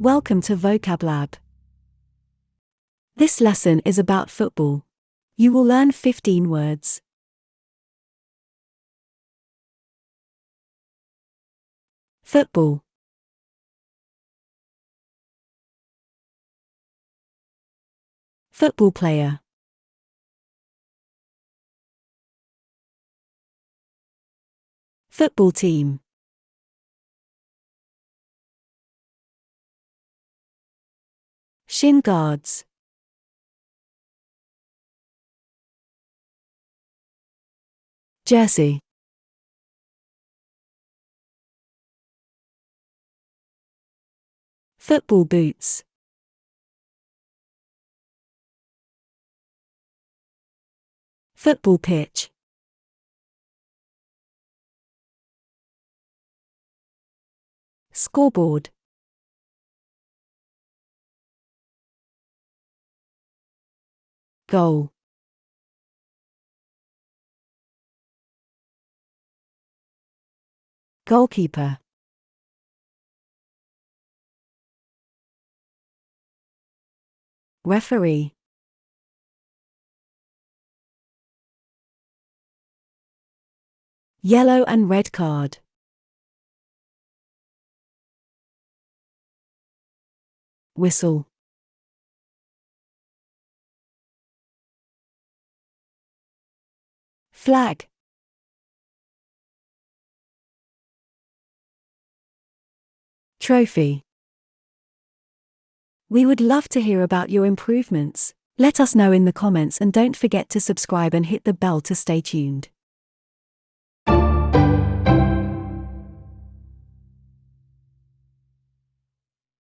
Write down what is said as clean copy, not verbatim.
Welcome to Vocablab. This lesson is about football. You will learn 15 words. Football. Football player. Football team. Shin guards. Jersey. Football boots. Football pitch. Scoreboard. Goal. Goalkeeper. Referee. Yellow and red card. Whistle. Flag. Trophy. We would love to hear about your improvements. Let us know in the comments and don't forget to subscribe and hit the bell to stay tuned.